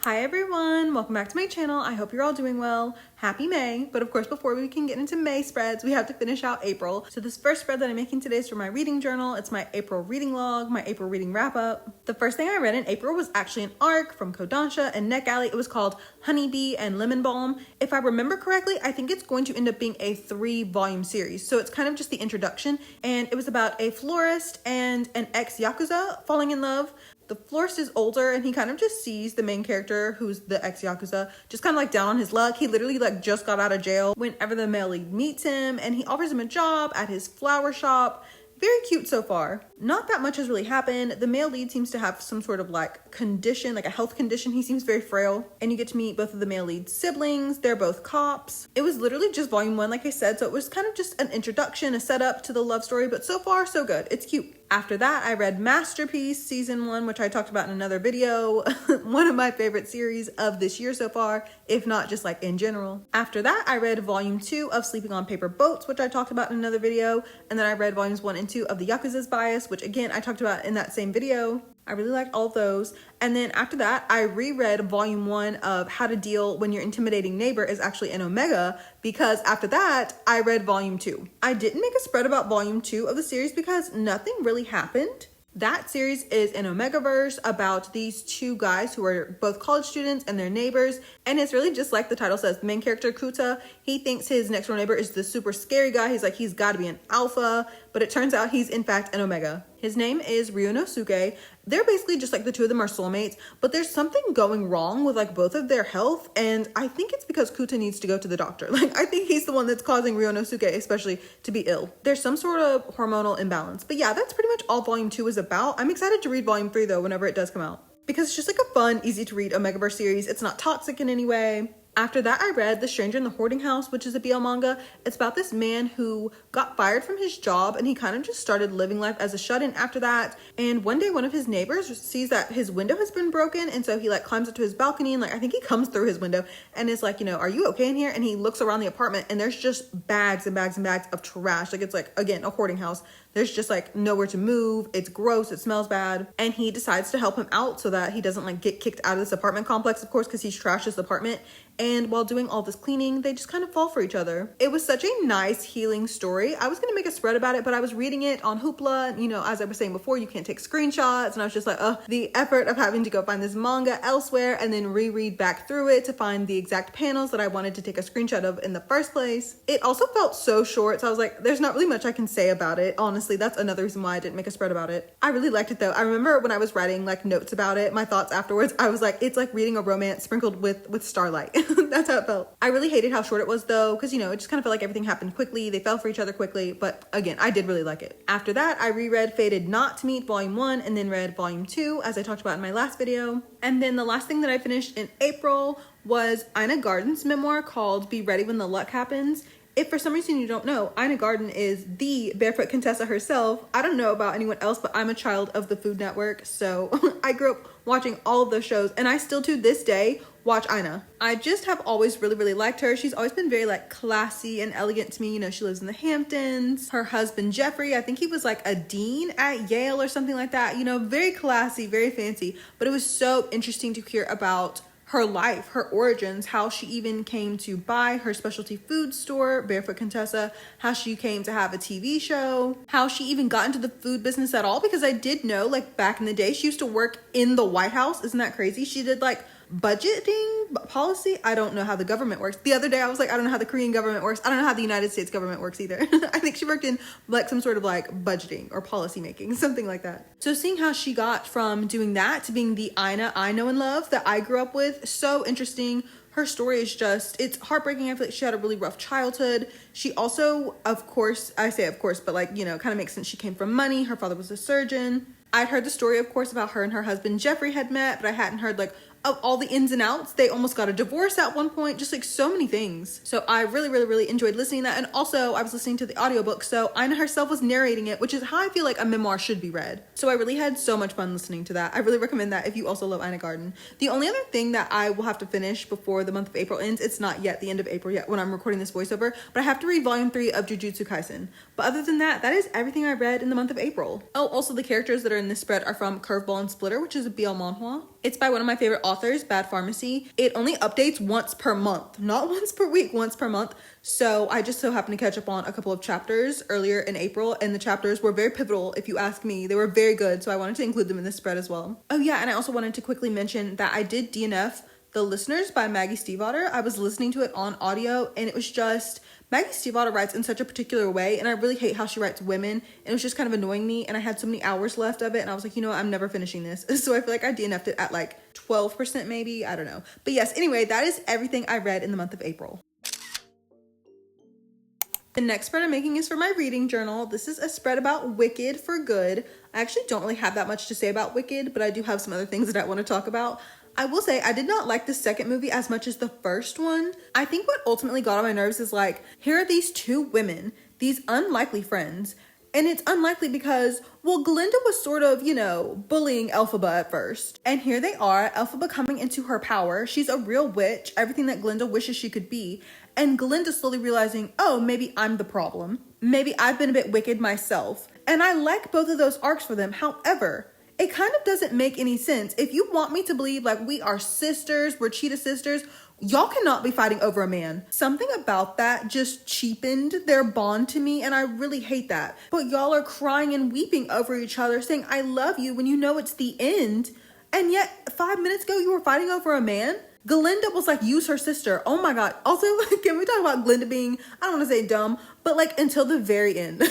Hi everyone, welcome back to my channel. I hope you're all doing well. Happy May. But of course, before we can get into May spreads, we have to finish out April. So this first spread that I'm making today is for my reading journal. It's my April reading log, my April reading wrap up. The first thing I read in April was actually an ARC from Kodansha and Neck Alley. It was called Honeybee and Lemon Balm. If I remember correctly, I think it's going to end up being a 3-volume series. So it's kind of just the introduction, and it was about a florist and an ex-Yakuza falling in love. The florist is older and he kind of just sees the main character, who's the ex-Yakuza, just kind of like down on his luck. He literally like just got out of jail whenever the male lead meets him, and he offers him a job at his flower shop. Very cute so far. Not that much has really happened. The male lead seems to have some sort of like condition, like a health condition. He seems very frail, and you get to meet both of the male lead's siblings. They're both cops. It was literally just volume 1, like I said, so it was kind of just an introduction, a setup to the love story, but so far so good. It's cute. After that, I read Masterpiece Season 1, which I talked about in another video. One of my favorite series of this year so far, if not just like in general. After that, I read Volume 2 of Sleeping on Paper Boats, which I talked about in another video. And then I read Volumes 1 and 2 of The Yakuza's Bias, which again, I talked about in that same video. I really liked all of those. And then after that, I reread Volume 1 of How to Deal When Your Intimidating Neighbor is Actually an Omega, because after that, I read Volume 2. I didn't make a spread about Volume 2 of the series because nothing really happened. That series is an Omegaverse about these two guys who are both college students and their neighbors. And it's really just like the title says, the main character, Kuta, he thinks his next door neighbor is the super scary guy. He's like, he's got to be an alpha, but it turns out he's in fact an Omega. His name is Ryunosuke. They're basically just like the two of them are soulmates, but there's something going wrong with like both of their health. And I think it's because Kuta needs to go to the doctor. Like, I think he's the one that's causing Ryunosuke especially to be ill. There's some sort of hormonal imbalance. But yeah, that's pretty much all Volume 2 is about. I'm excited to read Volume 3 though, whenever it does come out, because it's just like a fun, easy to read Omegaverse series. It's not toxic in any way. After that, I read The Stranger in the Hoarding House, which is a BL manga. It's about this man who got fired from his job and he kind of just started living life as a shut-in after that. And one day, one of his neighbors sees that his window has been broken, and so he like climbs up to his balcony and like I think he comes through his window and is like, you know, are you okay in here? And he looks around the apartment and there's just bags and bags and bags of trash. Like, it's like, again, a hoarding house. There's just like nowhere to move. It's gross. It smells bad. And he decides to help him out so that he doesn't like get kicked out of this apartment complex, of course, because he's trashed his apartment. And while doing all this cleaning, they just kind of fall for each other. It was such a nice healing story. I was going to make a spread about it, but I was reading it on Hoopla. You know, as I was saying before, you can't take screenshots. And I was just like, the effort of having to go find this manga elsewhere and then reread back through it to find the exact panels that I wanted to take a screenshot of in the first place. It also felt so short. So I was like, there's not really much I can say about it. Honestly, that's another reason why I didn't make a spread about it. I really liked it though. I remember when I was writing like notes about it, my thoughts afterwards, I was like, it's like reading a romance sprinkled with starlight. That's how it felt. I really hated how short it was though, because you know, it just kind of felt like everything happened quickly. They fell for each other quickly, but again, I did really like it. After that, I reread Fated Not to Meet Volume 1 and then read Volume 2, as I talked about in my last video. And then the last thing that I finished in April was Ina Garten's memoir called Be Ready When the Luck Happens. If for some reason you don't know, Ina Garten is the Barefoot Contessa herself. I don't know about anyone else, but I'm a child of the Food Network, so I grew up watching all of those shows, and I still to this day watch Ina. I just have always really, really liked her. She's always been very like classy and elegant to me. You know, she lives in the Hamptons. Her husband, Jeffrey, I think he was like a dean at Yale or something like that. You know, very classy, very fancy, but it was so interesting to hear about her life, her origins, how she even came to buy her specialty food store, Barefoot Contessa, how she came to have a TV show, how she even got into the food business at all, because I did know like back in the day, she used to work in the White House. Isn't that crazy? She did like budgeting policy. I don't know how the government works. The other day I was like, I don't know how the Korean government works. I don't know how the United States government works either. I think she worked in like some sort of like budgeting or policy making, something like that. So seeing how she got from doing that to being the Ina I know and love that I grew up with, so interesting. Her story is just, it's heartbreaking. I feel like she had a really rough childhood. She also, of course, I say of course, but like, you know, kind of makes sense. She came from money. Her father was a surgeon. I'd heard the story, of course, about her and her husband Jeffrey had met, but I hadn't heard like of all the ins and outs. They almost got a divorce at one point, just like so many things. So I really, really, really enjoyed listening to that. And also I was listening to the audiobook, so Ina herself was narrating it, which is how I feel like a memoir should be read. So I really had so much fun listening to that. I really recommend that if you also love Ina Garten. The only other thing that I will have to finish before the month of April ends, it's not yet the end of April yet when I'm recording this voiceover, but I have to read Volume 3 of Jujutsu Kaisen. But other than that, that is everything I read in the month of April. Oh, also the characters that are in this spread are from Curveball and Splitter, which is a BL manhwa. It's by one of my favorite authors, authors, Bad Pharmacy, it only updates once per month, not once per week, once per month. So I just so happened to catch up on a couple of chapters earlier in April, and the chapters were very pivotal, if you ask me. They were very good, so I wanted to include them in this spread as well. Oh yeah, and I also wanted to quickly mention that I did DNF The Listeners by Maggie Stiefvater. I was listening to it on audio, and it was just, Maggie Stiefvater writes in such a particular way, and I really hate how she writes women, and it was just kind of annoying me, and I had so many hours left of it, and I was like, you know what, I'm never finishing this. So I feel like I DNF'd it at like 12% maybe, I don't know. But yes, anyway, that is everything I read in the month of April. The next spread I'm making is for my reading journal. This is a spread about Wicked for Good. I actually don't really have that much to say about Wicked, but I do have some other things that I want to talk about. I will say I did not like the second movie as much as the first one. I think what ultimately got on my nerves is like, here are these two women, these unlikely friends, and it's unlikely because, well, Glinda was sort of, you know, bullying Elphaba at first. And here they are, Elphaba coming into her power. She's a real witch, everything that Glinda wishes she could be. And Glinda slowly realizing, oh, maybe I'm the problem. Maybe I've been a bit wicked myself. And I like both of those arcs for them. However, it kind of doesn't make any sense. If you want me to believe like we are sisters, we're cheetah sisters, y'all cannot be fighting over a man. Something about that just cheapened their bond to me, and I really hate that. But y'all are crying and weeping over each other, saying I love you when you know it's the end. And yet 5 minutes ago you were fighting over a man? Glinda was like, use her sister. Oh my God. Also, can we talk about Glinda being, I don't want to say dumb, but like until the very end.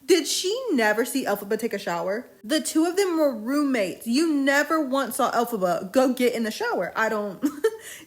Did she never see Elphaba take a shower? The two of them were roommates. You never once saw Elphaba go get in the shower. I don't,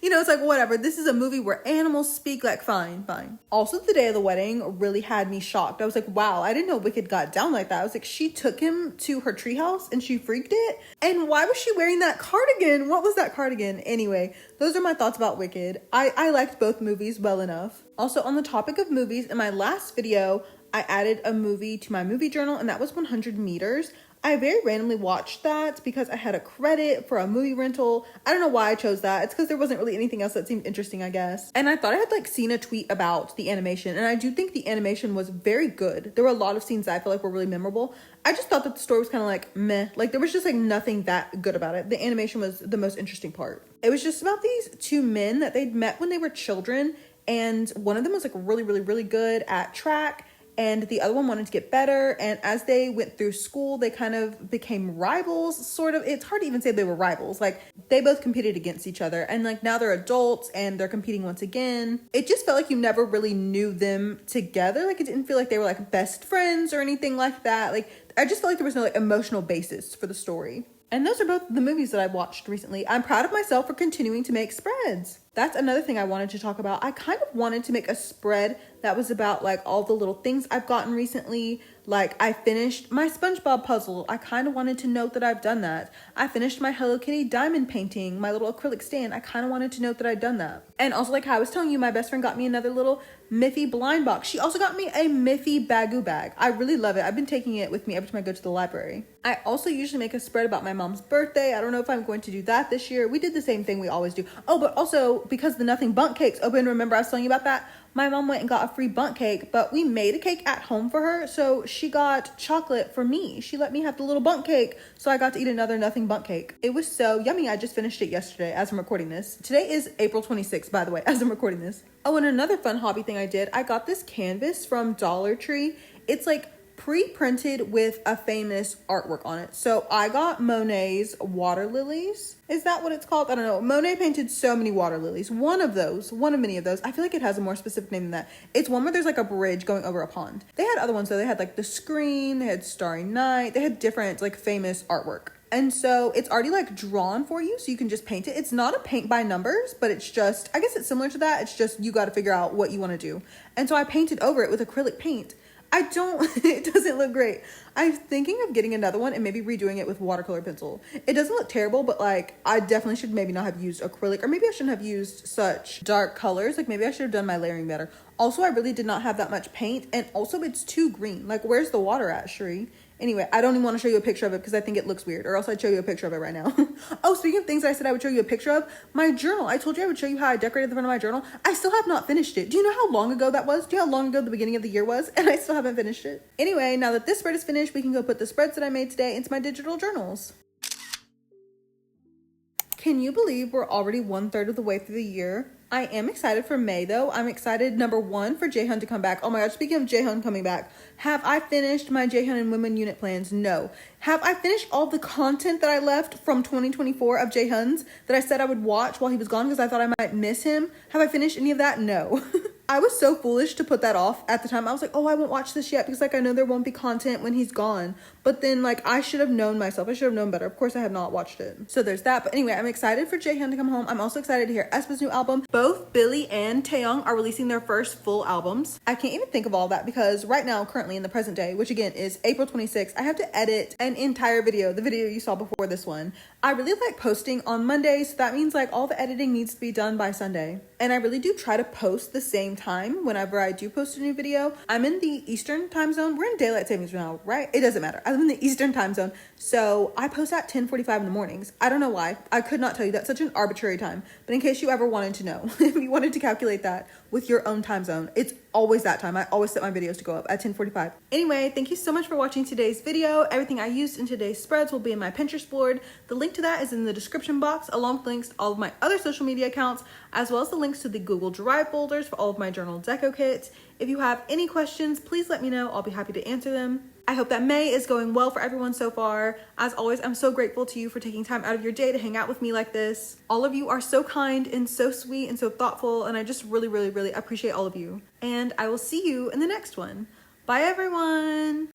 you know, it's like, whatever. This is a movie where animals speak, like, fine. Also, the day of the wedding really had me shocked. I was like, wow, I didn't know Wicked got down like that. I was like, she took him to her treehouse and she freaked it. And why was she wearing that cardigan? What was that cardigan? Anyway, those are my thoughts about Wicked. I liked both movies well enough. Also, on the topic of movies, in my last video, I added a movie to my movie journal, and that was 100 Meters. I very randomly watched that because I had a credit for a movie rental. I don't know why I chose that. It's because there wasn't really anything else that seemed interesting, I guess. And I thought I had like seen a tweet about the animation, and I do think the animation was very good. There were a lot of scenes that I feel like were really memorable. I just thought that the story was kind of like meh. Like there was just like nothing that good about it. The animation was the most interesting part. It was just about these two men that they'd met when they were children, and one of them was like really good at track, and the other one wanted to get better. And as they went through school, they kind of became rivals, sort of. It's hard to even say they were rivals. Like they both competed against each other, and like now they're adults and they're competing once again. It just felt like you never really knew them together. Like it didn't feel like they were like best friends or anything like that. Like I just felt like there was no like emotional basis for the story. And those are both the movies that I watched recently. I'm proud of myself for continuing to make spreads. That's another thing I wanted to talk about. I kind of wanted to make a spread that was about like all the little things I've gotten recently. Like I finished my SpongeBob puzzle. I kind of wanted to note that I've done that. I finished my Hello Kitty diamond painting, my little acrylic stand. I kind of wanted to note that I'd done that. And also like how I was telling you, my best friend got me another little Miffy blind box. She also got me a Miffy bagoo bag. I really love it. I've been taking it with me every time I go to the library. I also usually make a spread about my mom's birthday. I don't know if I'm going to do that this year. We did the same thing we always do. Oh, but also because the Nothing Bundt cakes open, remember I was telling you about that? My mom went and got a free bundt cake, but we made a cake at home for her, so she got chocolate for me. She let me have the little bundt cake, so I got to eat another Nothing Bundt cake. It was so yummy. I just finished it yesterday as I'm recording this. Today is April 26th, by the way, as I'm recording this. Oh, and another fun hobby thing I did, I got this canvas from Dollar Tree. It's like pre-printed with a famous artwork on it. So I got Monet's water lilies. Is that what it's called? I don't know. Monet painted so many water lilies. One of many of those. I feel like it has a more specific name than that. It's one where there's like a bridge going over a pond. They had other ones though. They had like The Screen, they had Starry Night, they had different like famous artwork. And so it's already like drawn for you, so you can just paint it. It's not a paint by numbers, but it's just, I guess it's similar to that. It's just you got to figure out what you want to do. And so I painted over it with acrylic paint. It doesn't look great. I'm thinking of getting another one and maybe redoing it with watercolor pencil. It doesn't look terrible, but like I definitely should maybe not have used acrylic, or maybe I shouldn't have used such dark colors. Like maybe I should have done my layering better. Also, I really did not have that much paint, and also it's too green. Like where's the water at, Sheree? Anyway, I don't even want to show you a picture of it because I think it looks weird, or else I'd show you a picture of it right now. Oh, speaking of things that I said I would show you a picture of, my journal. I told you I would show you how I decorated the front of my journal. I still have not finished it. Do you know how long ago that was? Do you know how long ago the beginning of the year was? And I still haven't finished it. Anyway, now that this spread is finished, we can go put the spreads that I made today into my digital journals. Can you believe we're already 1/3 of the way through the year? I am excited for May though. I'm excited, number one, for Jaehyun to come back. Oh my god, speaking of Jaehyun coming back, have I finished my Jaehyun and Women Unit plans? No. Have I finished all the content that I left from 2024 of Jaehyun's that I said I would watch while he was gone because I thought I might miss him? Have I finished any of that? No. I was so foolish to put that off at the time. I was like, oh, I won't watch this yet because like I know there won't be content when he's gone. But then like I should have known myself. I should have known better. Of course I have not watched it. So there's that. But anyway, I'm excited for Jaehyun to come home. I'm also excited to hear aespa's new album. Both Billy and Taeyong are releasing their first full albums. I can't even think of all that because right now, currently in the present day, which again is April 26th, I have to edit an entire video, the video you saw before this one. I really like posting on Mondays. So that means like all the editing needs to be done by Sunday. And I really do try to post the same time whenever I do post a new video. I'm in the Eastern time zone. We're in daylight savings now, right? It doesn't matter. I'm in the Eastern time zone. So I post at 10:45 in the mornings. I don't know why. I could not tell you. That's such an arbitrary time. But in case you ever wanted to know, if you wanted to calculate that with your own time zone, it's always that time. I always set my videos to go up at 10:45. Anyway, thank you so much for watching today's video. Everything I used in today's spreads will be in my Pinterest board. The link to that is in the description box, along with links to all of my other social media accounts, as well as the links to the Google Drive folders for all of my journal deco kits. If you have any questions, please let me know. I'll be happy to answer them. I hope that May is going well for everyone so far. As always, I'm so grateful to you for taking time out of your day to hang out with me like this. All of you are so kind and so sweet and so thoughtful, and I just really, really, really appreciate all of you. And I will see you in the next one. Bye, everyone.